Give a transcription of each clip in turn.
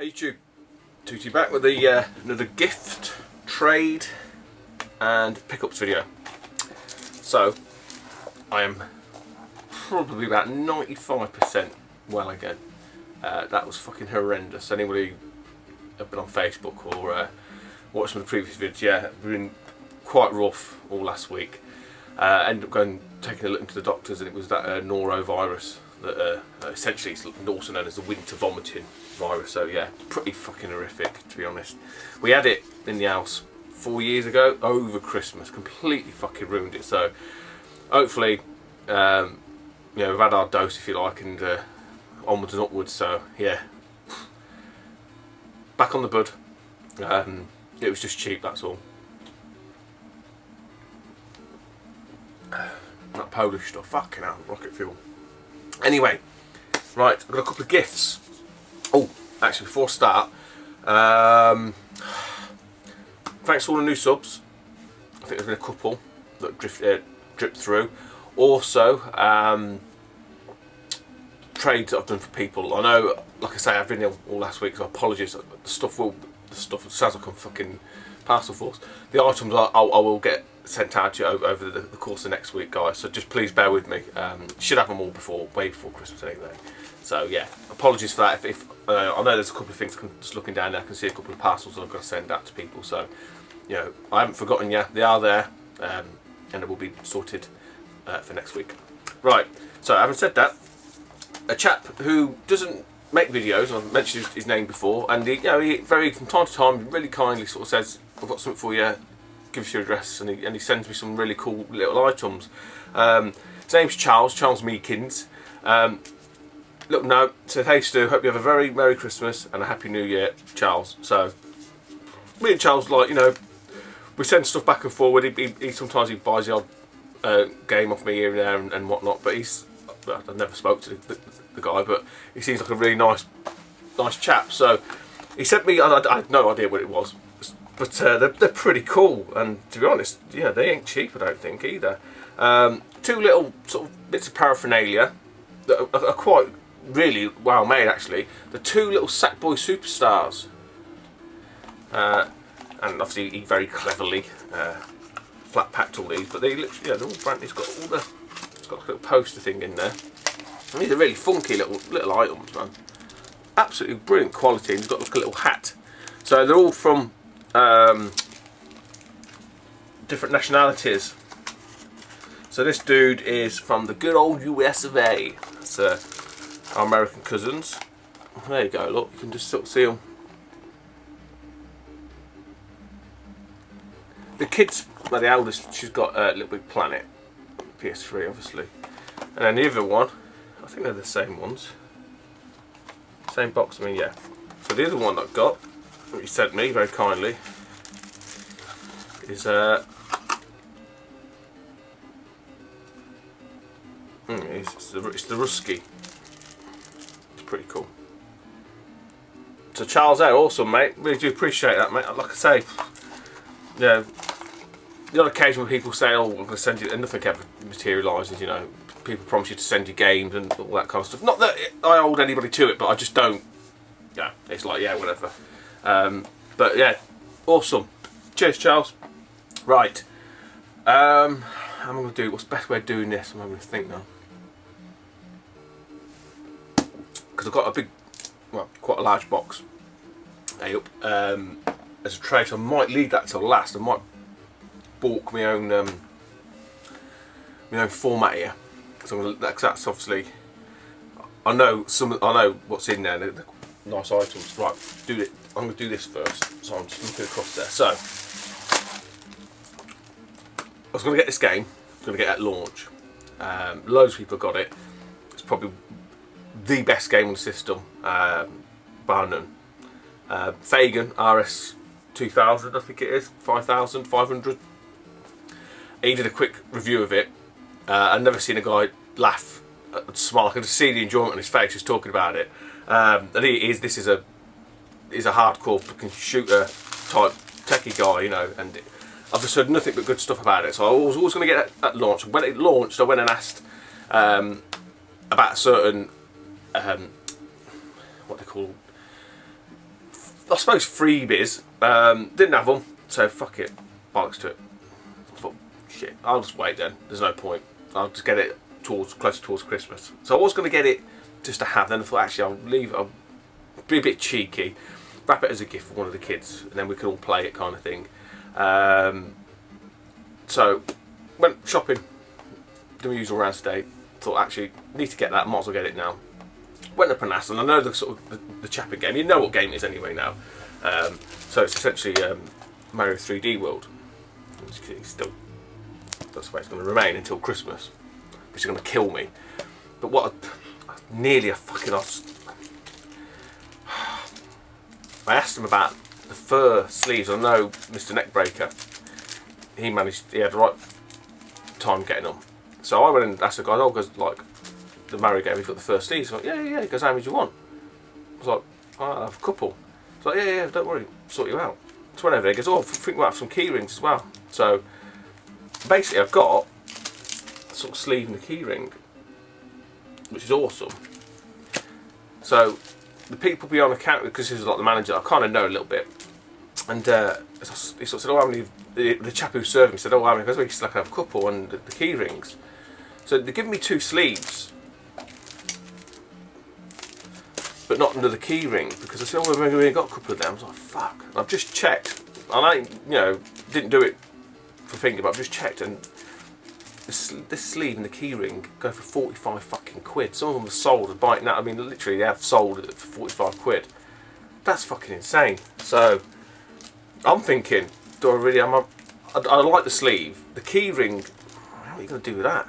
Hey YouTube, Tootie back with another gift, trade and pickups video. So, I am probably about 95% well again. That was fucking horrendous. Anybody who's been on Facebook or watched some of the previous videos, yeah, been quite rough all last week. Ended up taking a look into the doctors, and it was that norovirus that essentially is also known as the winter vomiting virus. So yeah, pretty fucking horrific, to be honest. We had it in the house 4 years ago over Christmas, completely fucking ruined it. So hopefully, you know, we've had our dose, if you like, and onwards and upwards. So yeah, back on the bud. It was just cheap, that's all. That Polish stuff, fucking hell, rocket fuel. Anyway, right, I've got a couple of gifts. Oh, actually, before I start, thanks to all the new subs. I think there's been a couple that dripped through. Also, trades that I've done for people. I know, like I say, I've been ill all last week, so apologies. The stuff sounds like I'm fucking parcel force. The items I will get sent out to you over the course of next week, guys, so just please bear with me. Should have them all way before Christmas anyway. So yeah, apologies for that. If I know there's a couple of things, just looking down there, I can see a couple of parcels that I've got to send out to people, so you know, I haven't forgotten you. They are there, and it will be sorted for next week. Right, so having said that, a chap who doesn't make videos, I've mentioned his name before, and he from time to time really kindly sort of says, I've got something for you, give us your address, and he sends me some really cool little items. His name's Charles Meekins. Little note, said, hey Stu, hope you have a very Merry Christmas and a Happy New Year, Charles. So me and Charles, like, you know, we send stuff back and forward. He sometimes he buys the odd game off me here and there and whatnot, but I never spoke to the guy, but he seems like a really nice chap. So he sent me, I had no idea what it was, but they're pretty cool, and to be honest, yeah, they ain't cheap, I don't think, either. Two little sort of bits of paraphernalia that are quite really well made, actually. The two little Sackboy Superstars, and obviously he very cleverly flat packed all these, but they literally, yeah, they're all brand. It's got like a little poster thing in there. And these are really funky little items, man. Absolutely brilliant quality. And he's got like a little hat. So they're all from different nationalities. So this dude is from the good old US of A. That's our American cousins. There you go, look, you can just sort of see them. The kids, well, the eldest, she's got a Little Big Planet, PS3 obviously. And then the other one, I think they're the same ones. Same box, I mean, yeah. So the other one that I've got, that he sent me very kindly, is it's the Rusky. It's pretty cool. So Charles, there, awesome, mate. Really do appreciate that, mate. Like I say, yeah, the odd occasion when people say, "Oh, I'm going to send you," and nothing ever materialises. You know, people promise you to send you games and all that kind of stuff. Not that I hold anybody to it, but I just don't. Yeah, it's like, yeah, whatever. But yeah, awesome. Cheers, Charles. Right. How am I going to do? What's the best way of doing this? I'm going to think now. Because I've got a big, well, quite a large box. Up as a tray, so I might leave that till last. I might balk my own format here. So that's obviously, I know what's in there. They're nice items. Right, I'm going to do this first. So I'm just looking across there. So I was going to get this game. I was going to get it at launch. Loads of people got it. It's probably the best game on the system, bar none. Fagan RS 2000, I think it is, 5,500. He did a quick review of it. I've never seen a guy laugh, smile. I can just see the enjoyment on his face just talking about it. And this is a hardcore fucking shooter type techie guy, you know. And I've just heard nothing but good stuff about it. So I was always going to get it at launch. When it launched, I went and asked about a certain what they call I suppose freebies. Didn't have them, so fuck it, bollocks to it. I thought, shit, I'll just wait then. There's no point. I'll just get it closer towards Christmas. So I was going to get it just to have. Then I thought, actually, I'll be a bit cheeky, wrap it as a gift for one of the kids, and then we can all play it, kind of thing. So went shopping, did my usual rounds today. Thought, actually, need to get that. Might as well get it now. Went up and asked, and I know the sort of the Chapin game. You know what game it is anyway now. So it's essentially Mario 3D World. Still, that's the way it's going to remain until Christmas, which is going to kill me. But what? Nearly a fucking I asked him about the fur sleeves. I know Mr. Neckbreaker. He had the right time getting them. So I went and asked the guy, because like the Mario game, he's got the fur sleeves. He's like, yeah. He goes, how many do you want? I was like, I'll have a couple. He's like, yeah, don't worry, sort you out. So whenever he goes, I think we'll have some key rings as well. So basically I've got a sort of sleeve and a key ring, which is awesome. So the people beyond the counter, because this is like the manager, I kind of know a little bit. And he sort of said, how many, the chap who served me said, how many? Because we still have a couple and the key rings. So they're giving me 2 sleeves, but not another key ring, because I said, we've only got a couple of them. I was like, fuck. And I've just checked, and I, didn't do it for thinking, but I've just checked, and this sleeve and the key ring go for 45 fucking quid. Some of them are sold and buying now. I mean, literally, they have sold it for 45 quid. That's fucking insane. So I'm thinking, do I really? I like the sleeve. The key ring, how are you going to do with that?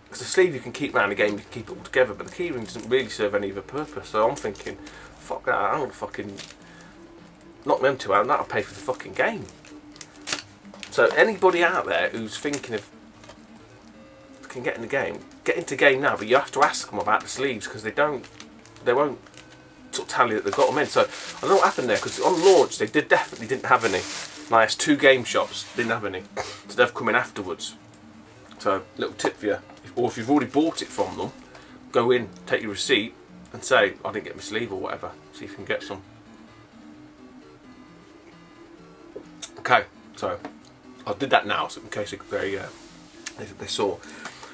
Because the sleeve you can keep around the game, you can keep it all together, but the key ring doesn't really serve any other purpose. So I'm thinking, fuck that, I'm going to fucking knock them 2 out and that'll pay for the fucking game. So anybody out there who's thinking of can get in the game, get into the game now, but you have to ask them about the sleeves, because they won't sort of tell you that they've got them in. So I don't know what happened there, because on launch they definitely didn't have any. And I asked 2 game shops, didn't have any. So they've come in afterwards. So little tip for you, or if you've already bought it from them, go in, take your receipt and say, I didn't get my sleeve or whatever, see if you can get some. Okay, so I did that now, so in case they saw.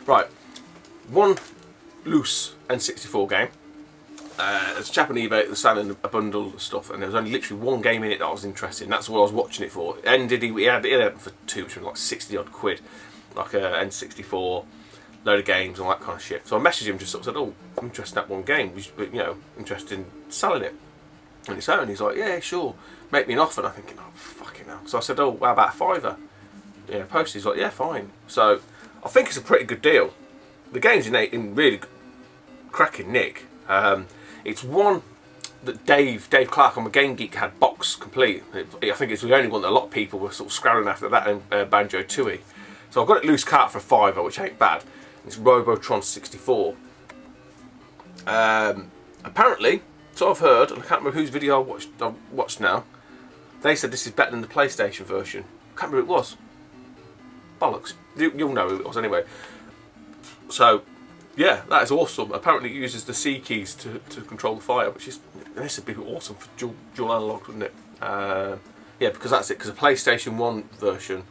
Right, one loose N64 game. There's a chap on eBay that was selling a bundle of stuff, and there was only literally 1 game in it that I was interested in. That's what I was watching it for. And he had it for 2, which was like 60 odd quid, like a N64, load of games and all that kind of shit. So I messaged him, just sort of said, I'm interested in that 1 game, interested in selling it. And he's like, yeah, sure, make me an offer. And I'm thinking, oh fucking hell. So I said, how about a £5? Yeah, posted. He's like, yeah, fine. So I think it's a pretty good deal. The game's in really cracking nick. It's one that Dave Clark on the Game Geek had box complete. I think it's the only one that a lot of people were sort of scrabbling after that, and Banjo Tooie. So I've got it loose cart for a £5, which ain't bad. It's Robotron 64. Apparently, so I've heard, and I can't remember whose video I watched now. They said this is better than the PlayStation version. I can't remember who it was. Bollocks. You'll know who it was anyway. So, yeah, that is awesome. Apparently it uses the C keys to control the fire, which is, this would be awesome for dual analog, wouldn't it? Yeah, because that's it. Because the PlayStation 1 version,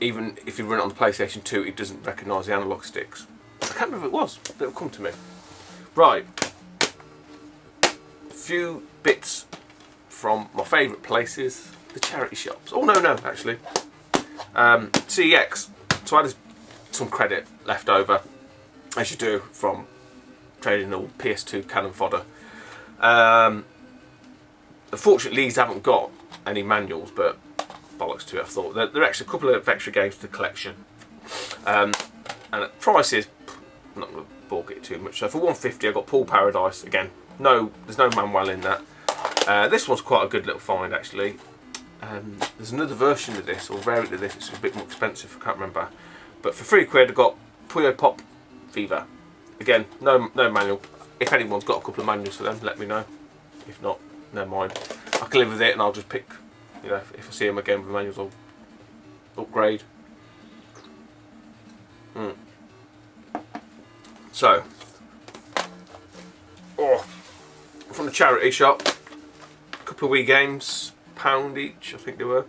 even if you run it on the PlayStation 2, it doesn't recognise the analog sticks. I can't remember who it was. It'll come to me. Right. A few bits from my favourite places, the charity shops. Oh, no, actually. CEX. So I had some credit left over, as you do from trading all PS2 cannon fodder. Unfortunately, these haven't got any manuals, but bollocks to it. I thought there are a couple of extra games to the collection, and at prices, I'm not going to balk it too much. So for £150, I got Pool Paradise again. No, there's no manual in that. This one's quite a good little find actually. There's another version of this, or variant of this. It's a bit more expensive. I can't remember. But for £3, I got Puyo Pop Fever. Again, no manual. If anyone's got a couple of manuals for them, let me know. If not, never mind. I can live with it, and I'll just pick. If I see them again with manuals, I'll upgrade. So, from the charity shop, couple of Wii games, £1 each, I think they were.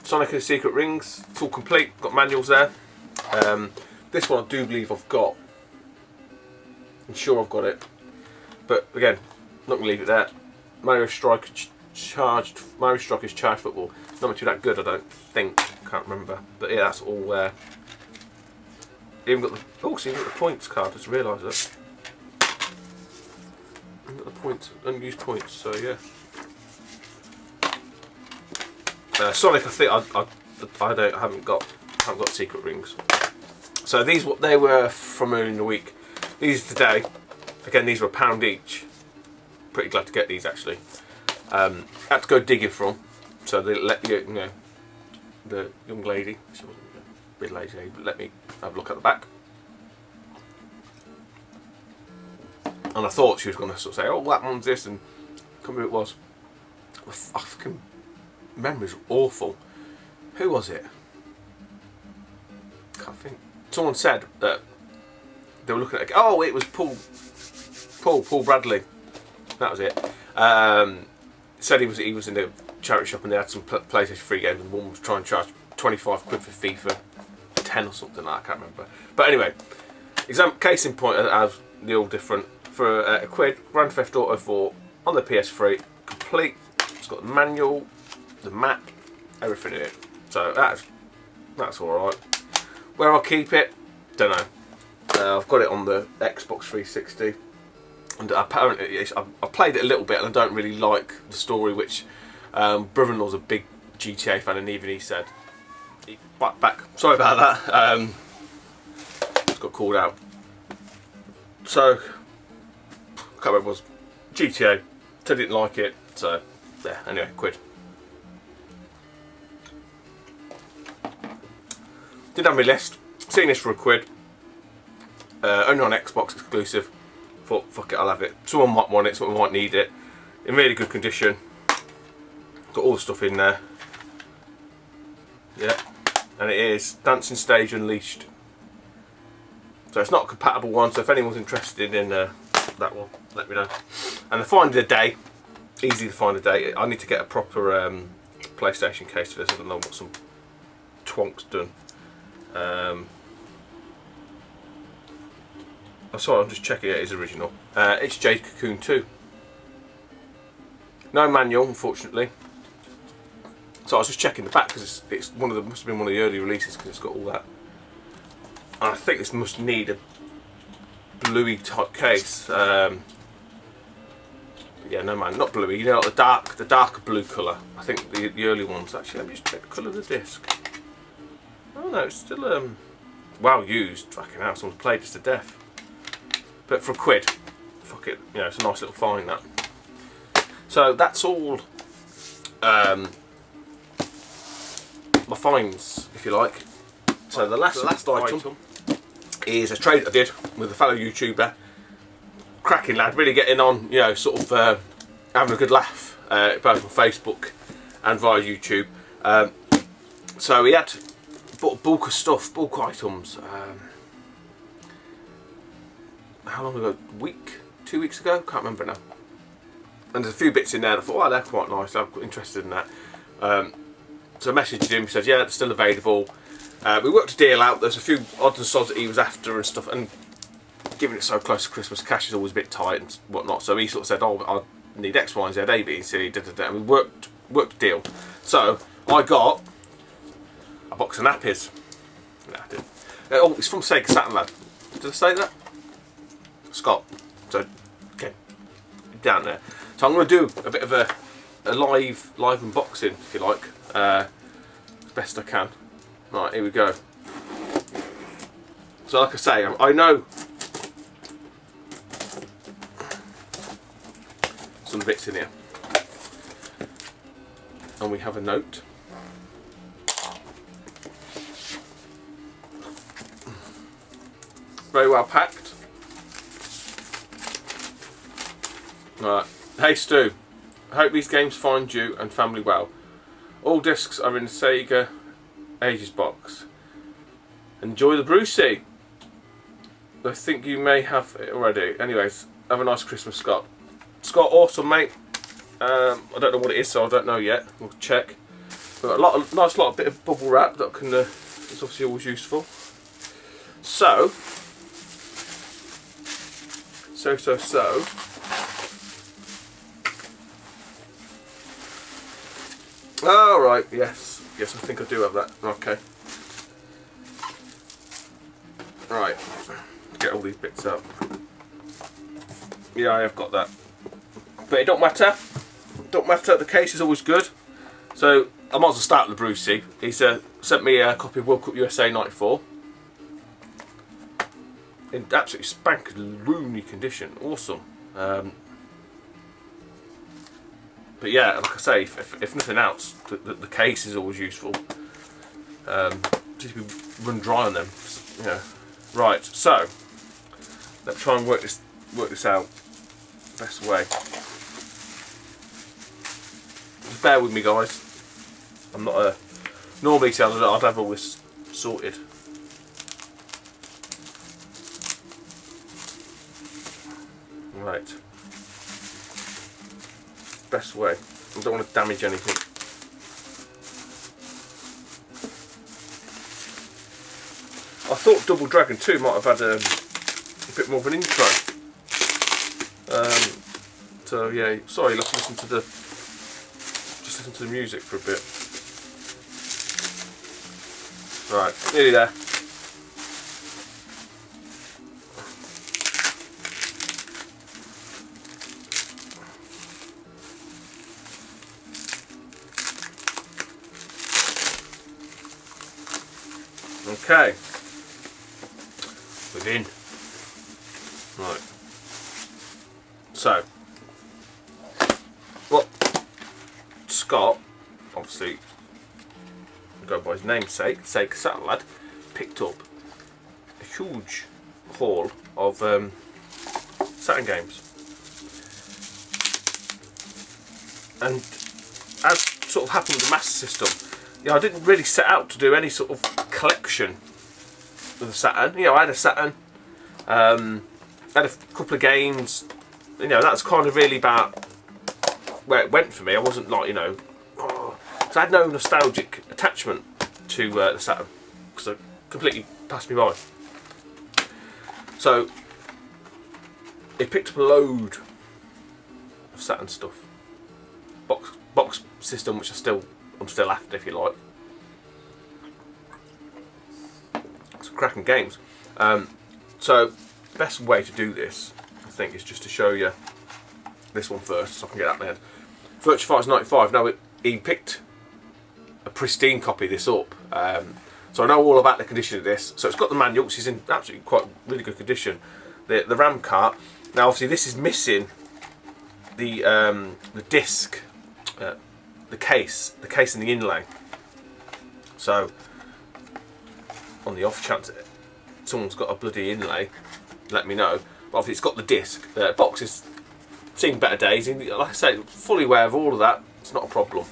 Sonic and the Secret Rings, it's all complete, got manuals there. This one I do believe I've got. I'm sure I've got it. But again, not going to leave it there. Mario Strikers Charged Football. Not much of that good, I don't think. Can't remember. But yeah, that's all there. Even got the even got the points card. I just realised that. Even got the points, unused points. So yeah. Sonic, I think I haven't got Secret Rings. So these what they were from earlier in the week. These today. Again, these were £1 each. Pretty glad to get these actually. Had to go digging for them, so they let you know the young lady. She wasn't a middle-aged lady, but let me have a look at the back. And I thought she was going to sort of say, "Oh, that one's this," and come who it was. My fucking memory's awful. Who was it? Can't think. Someone said that they were looking at. Oh, it was Paul Bradley. That was it. Said he was in the charity shop and they had some PlayStation 3 games, and one was trying to charge 25 quid for FIFA 10 or something like that, I can't remember. But anyway, case in point, as the all different for a quid, Grand Theft Auto 4 on the PS3, complete. It's got the manual, the map, everything in it. So that's all right. Where I'll keep it, don't know. I've got it on the Xbox 360. And apparently, I played it a little bit, and I don't really like the story. Which brother-in-law's a big GTA fan, and even he said, "Back. Sorry about that." Just got called out. So I can't remember what it was. GTA. Said I didn't like it. So yeah. Anyway, quid. Didn't have my list. Seen this for a quid. Only on Xbox exclusive. Thought, fuck it, I'll have it. Someone might want it, someone might need it. In really good condition. Got all the stuff in there. Yeah. And it is Dancing Stage Unleashed. So it's not a compatible one, so if anyone's interested in that one, let me know. And the find a day. Easy to find a day. I need to get a proper PlayStation case for this. I don't know what some twonk's done. Oh, sorry, I'm just checking it is original. It's Jade Cocoon 2. No manual, unfortunately. So I was just checking the back because it's one of the must have been one of the early releases because it's got all that. And I think this must need a bluey type case. Yeah, no man, not bluey. You know, like the darker blue colour. I think the early ones actually. Let me just check the colour of the disc. Oh no, it's still well used. Fucking hell, someone's played this to death. But for a quid, fuck it, you know, it's a nice little find that. So that's all my finds, if you like. So the last item is a trade I did with a fellow YouTuber. Cracking lad, really getting on, you know, sort of having a good laugh, both on Facebook and via YouTube. So he had bought a bulk of stuff, bulk items. How long ago? Week? 2 weeks ago? Can't remember now. And there's a few bits in there that I thought, oh, they're quite nice. I'm interested in that. So I messaged him. He said, yeah, they're still available. We worked a deal out. There's a few odds and sods that he was after and stuff. And given it so close to Christmas, cash is always a bit tight and whatnot. So he sort of said, oh, I need X, Y, and Z, A, B, and C, and we worked a deal. So I got a box of nappies. No, I didn't. Oh, it's from Sega Saturn, lad. Did I say that? Scott. So, okay, down there. So I'm going to do a bit of a live unboxing, if you like, as best I can. Right, here we go. So, like I say, I know some bits in here, and we have a note. Very well packed. Right. Hey Stu, I hope these games find you and family well. All discs are in the Sega Ages box. Enjoy the Brucey. I think you may have it already. Anyways, have a nice Christmas, Scott. Scott, awesome, mate. I don't know what it is, so I don't know yet. We'll check. But a nice bit of bubble wrap that can is obviously always useful. So. Oh right, yes, I think I do have that. Okay. Right, get all these bits out. Yeah, I have got that. But it don't matter. The case is always good. So I might as well start with Brucey. He's sent me a copy of World Cup USA '94 in absolutely spank-loony condition. Awesome. But yeah, like I say, if nothing else, the case is always useful. Just run dry on them. Yeah. Right. So let's try and work this out best way. Just bear with me, guys. I'm not a normally I'd have all this sorted. Right. Best way. I don't want to damage anything. I thought Double Dragon 2 might have had a bit more of an intro. So yeah, sorry, let's listen to the music for a bit. Right, nearly there. Okay, within. Right. So, what Scott, obviously, go by his namesake, Saturn lad, picked up a huge haul of Saturn games, and as sort of happened with the Master System, I didn't really set out to do any sort of collection of the Saturn. I had a Saturn, had a couple of games. That's kind of really about where it went for me. I wasn't like, so I had no nostalgic attachment to the Saturn because it completely passed me by. So it picked up a load of Saturn stuff, box system, which I'm still after, if you like. Some cracking games. So best way to do this, I think, is just to show you this one first, so I can get that in my head. Virtua Fighters 95. Now he picked a pristine copy of this up, so I know all about the condition of this. So it's got the manual, which is in absolutely really good condition. The RAM cart. Now obviously this is missing the disc, the case and the inlay. So on the off chance someone's got a bloody inlay, let me know. But obviously it's got the disc. The box is seen better days. And like I say, fully aware of all of that. It's not a problem.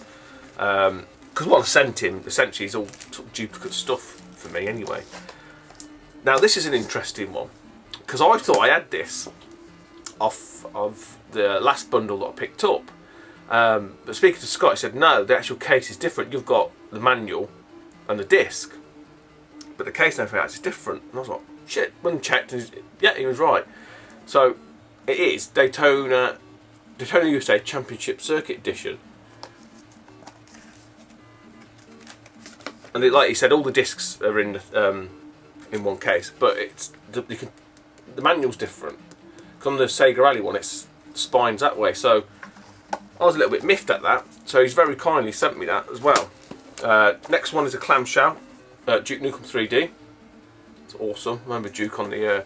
Because what I sent him essentially is all sort of duplicate stuff for me anyway. Now this is an interesting one because I thought I had this off of the last bundle that I picked up. But speaking to Scott, he said no, the actual case is different. You've got the manual and the disc, but the case and everything else is different. And I was like, shit. When I checked, yeah, he was right. So it is Daytona USA Championship Circuit Edition, and like he said, all the discs are in one case, but it's the manual's different. Because on the Sega Rally one, it's spines that way. So I was a little bit miffed at that. So he's very kindly sent me that as well. Next one is a clamshell, Duke Nukem 3D. It's awesome. Remember Duke on the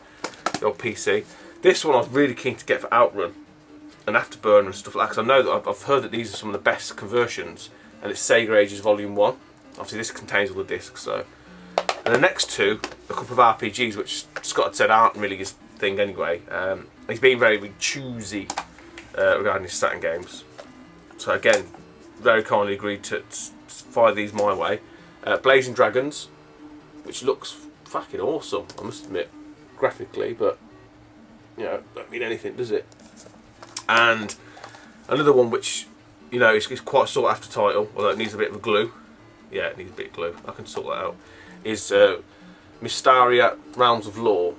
old PC. This one I was really keen to get for Outrun and Afterburner and stuff like that, because I know that I've heard that these are some of the best conversions, and it's Sega Ages Volume 1. Obviously this contains all the discs. So, and the next two, a couple of RPGs, which Scott had said aren't really his thing anyway. He's been very, very choosy regarding his Saturn games. So again, very kindly agreed to fire these my way. Blazing Dragons, which looks fucking awesome, I must admit, graphically, but don't mean anything, does it? And another one which you know, it's quite sought after title, although it needs a bit of a glue. Yeah, it needs a bit of glue. I can sort that out. Is Mystaria Realms of Law.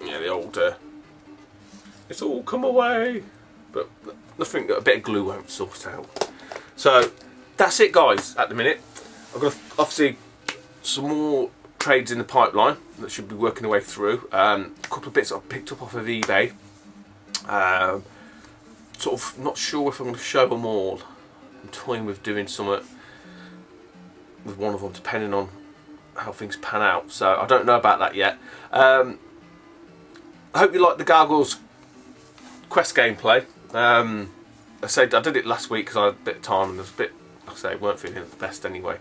Yeah, the old it's all come away, but nothing that a bit of glue won't sort out. So that's it, guys. At the minute, I've got obviously some more trades in the pipeline that should be working their way through. A couple of bits I've picked up off of eBay. Sort of not sure if I'm going to show them all. I'm toying with doing something with one of them, depending on how things pan out. So I don't know about that yet. I hope you like the Gargoyles quest gameplay. I said I did it last week because I had a bit of time and I was a bit, like I say, weren't feeling the best anyway.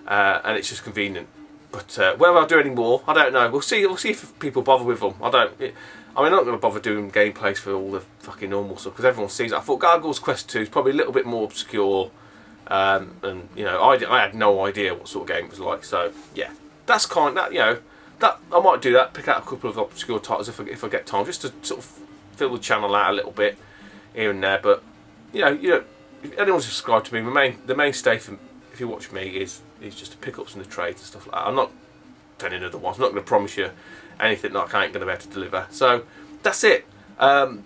And it's just convenient. But whether I'll do any more, I don't know. We'll see. We'll see if people bother with them. I'm not going to bother doing gameplays for all the fucking normal stuff because everyone sees it. I thought Gargoyles Quest 2 is probably a little bit more obscure, and you know, I had no idea what sort of game it was like. So yeah, that's that I might do that. Pick out a couple of obscure titles if I get time, just to sort of fill the channel out a little bit here and there. But you know, if anyone's subscribed to me, the mainstay for, if you watch me is just to pick up some of the trades and stuff like that. I'm not telling otherwise. I'm not going to promise you anything that I ain't going to be able to deliver. So that's it. What are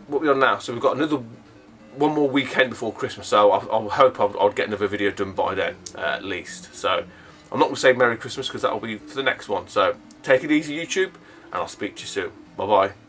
we on now? So we've got one more weekend before Christmas. So I hope I'll get another video done by then, at least. So I'm not going to say Merry Christmas because that'll be for the next one. So take it easy, YouTube, and I'll speak to you soon. Bye bye.